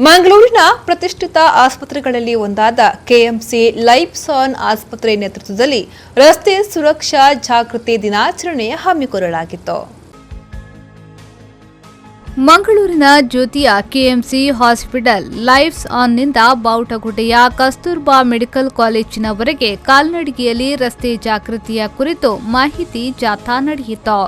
ಮಂಗಳೂರಿನ ಪ್ರತಿಷ್ಠಿತ ಆಸ್ಪತ್ರೆಗಳಲ್ಲಿ ಒಂದಾದ ಕೆಎಂಸಿ ಲೈಫ್ಸಾನ್ ಆಸ್ಪತ್ರೆ ನೇತೃತ್ವದಲ್ಲಿ ರಸ್ತೆ ಸುರಕ್ಷಾ ಜಾಗೃತಿ ದಿನಾಚರಣೆ ಹಮ್ಮಿಕೊಳ್ಳಲಾಗಿತ್ತು. ಮಂಗಳೂರಿನ ಜ್ಯೋತಿಯ ಕೆಎಂಸಿ ಹಾಸ್ಪಿಟಲ್ ಲೈಫ್ಸ್ ಆನ್ನಿಂದ ಬಾವುಟಗುಡ್ಡೆಯ ಕಸ್ತೂರ್ಬಾ ಮೆಡಿಕಲ್ ಕಾಲೇಜಿನವರೆಗೆ ಕಾಲ್ನಡಿಗೆಯಲ್ಲಿ ರಸ್ತೆ ಜಾಗೃತಿಯ ಕುರಿತು ಮಾಹಿತಿ ಜಾಥಾ ನಡೆಯಿತು.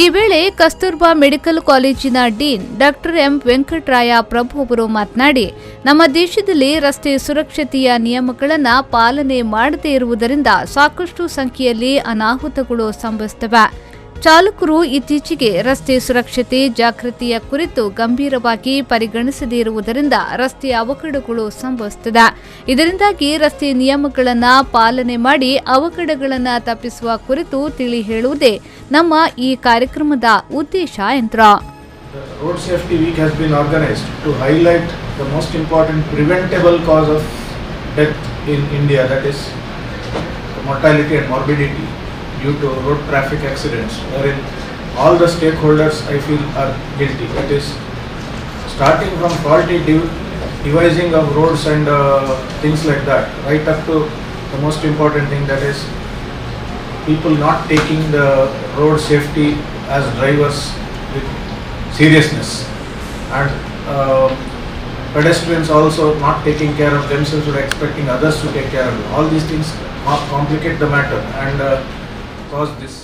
ಈ ವೇಳೆ ಕಸ್ತೂರ್ಬಾ ಮೆಡಿಕಲ್ ಕಾಲೇಜಿನ dean doctor M Venkataraya Prabhu ಅವರು ಮಾತನಾಡಿ, ನಮ್ಮ ದೇಶದಲ್ಲಿ ರಸ್ತೆ ಸುರಕ್ಷತೆಯ ನಿಯಮಗಳನ್ನು ಪಾಲನೆ ಮಾಡದೇ ಇರುವುದರಿಂದ ಸಾಕಷ್ಟು ಸಂಖ್ಯೆಯಲ್ಲಿ ಅನಾಹುತಗಳು ಸಂಭವಿಸುತ್ತವೆ. ಚಾಲಕರು ಇತ್ತೀಚೆಗೆ ರಸ್ತೆ ಸುರಕ್ಷತೆ ಜಾಗೃತಿಯ ಕುರಿತು ಗಂಭೀರವಾಗಿ ಪರಿಗಣಿಸದೇ ಇರುವುದರಿಂದ ರಸ್ತೆ ಅವಘಡಗಳು ಸಂಭವಿಸುತ್ತದೆ. ಇದರಿಂದಾಗಿ ರಸ್ತೆ ನಿಯಮಗಳನ್ನು ಪಾಲನೆ ಮಾಡಿ ಅವಘಡಗಳನ್ನು ತಪ್ಪಿಸುವ ಕುರಿತು ತಿಳಿ ಹೇಳುವುದೇ ನಮ್ಮ ಈ ಕಾರ್ಯಕ್ರಮದ ಉದ್ದೇಶ ಎಂದರು. Road Safety Week has been organized to highlight the most important preventable cause of death in India, that is mortality and morbidity due to road traffic accidents, wherein all the stakeholders I feel are guilty. That is starting from faulty devising of roads and things like that, right up to the most important thing, that is people not taking the road safety as drivers with seriousness, and pedestrians also not taking care of themselves but expecting others to take care of them. All these things complicate the matter and cause this.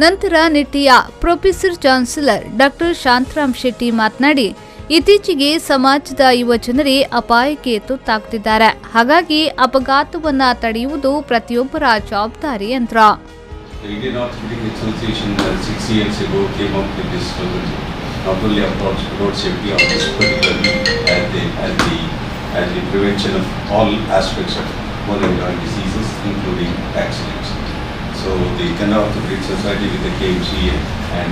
ನಂತರ ನಿಟ್ಟಿಯ professor chancellor doctor Shantaram Shetty ಮಾತನಾಡಿ, ಇತ್ತೀಚೆಗೆ ಸಮಾಜದ ಯುವ ಜನರೇ ಅಪಾಯಕ್ಕೆ ತುತ್ತಾಗುತ್ತಿದ್ದಾರೆ. ಹಾಗಾಗಿ ಅಪಘಾತವನ್ನ ತಡೆಯುವುದು ಪ್ರತಿಯೊಬ್ಬರ ಜವಾಬ್ದಾರಿ ಎಂದರು. Indian Orthopedic Association 6 years ago came up with this slogan, not only about road safety on this particular week as the prevention of all aspects of bone joint diseases, including accidents. So the Kannada Orthopedic Society with the KMC and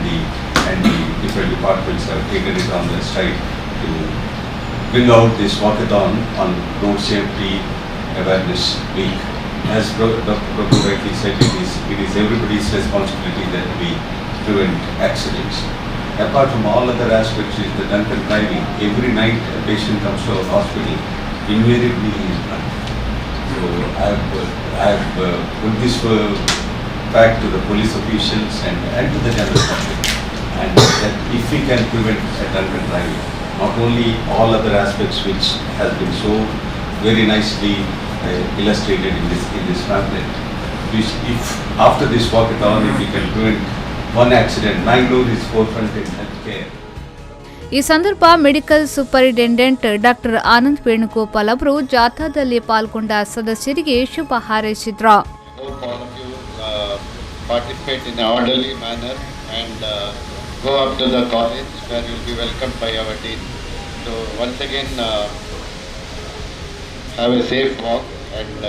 the different departments have taken it on their stride to bring out this walkathon on road safety awareness week. As Dr. Prabhu rightly said, it is everybody's responsibility that we prevent accidents. Apart from all other aspects is the drunken driving. Every night a patient comes to our hospital, invariably he is drunk. So I have put this fact to the police officials and to the general public, and that if we can prevent a drunken driving, not only all other aspects which has been so very nicely illustrated in this pamphlet, if after this walkathon if we can prevent one accident, Bangalore is forefront in healthcare. ಈ ಸಂದರ್ಭ medical superintendent doctor Anand Venugopal ಅವರು ಜಾಥಾದಲ್ಲಿ ಪಾಲ್ಗೊಂಡ ಸದಸ್ಯರಿಗೆ ಶುಭ ಹಾರೈಸಿದ್ರು. Participate in an orderly manner and go up to the college where you will be welcomed by our team. So once again have a safe walk and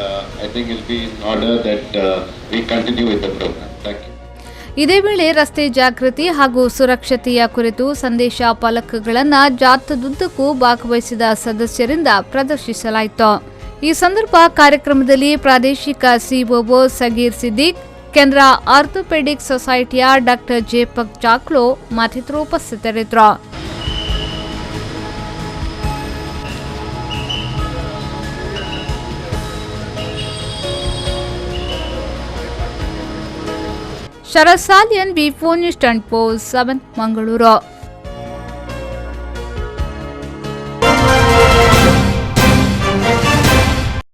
I think it will be in order that we continue with the program. Thank you. ಇದೇ ವೇಳೆ ರಸ್ತೆ ಜಾಗೃತಿ ಹಾಗೂ ಸುರಕ್ಷತೆಯ ಕುರಿತು ಸಂದೇಶ ಫಲಕಗಳನ್ನು ಜಾಥಾದುದ್ದಕ್ಕೂ ಭಾಗವಹಿಸಿದ ಸದಸ್ಯರಿಂದ ಪ್ರದರ್ಶಿಸಲಾಯಿತು. ಈ ಸಂದರ್ಭ ಕಾರ್ಯಕ್ರಮದಲ್ಲಿ ಪ್ರಾದೇಶಿಕ ಸಿಒಒ ಸಗೀರ್ ಸಿದ್ದಿಕ್, ಕೇಂದ್ರ ಆರ್ಥೋಪೆಡಿಕ್ ಸೊಸೈಟಿಯ ಡಾಕ್ಟರ್ ಜೇಪಕ್ ಚಾಕ್ಲೋ ಮತ್ತಿತರರು ಉಪಸ್ಥಿತರಿದ್ದರು. ಶರತ್ ಸಾಲಿಯನ್, ವಿ4 ನ್ಯೂಸ್ 24/7 ಮಂಗಳೂರು.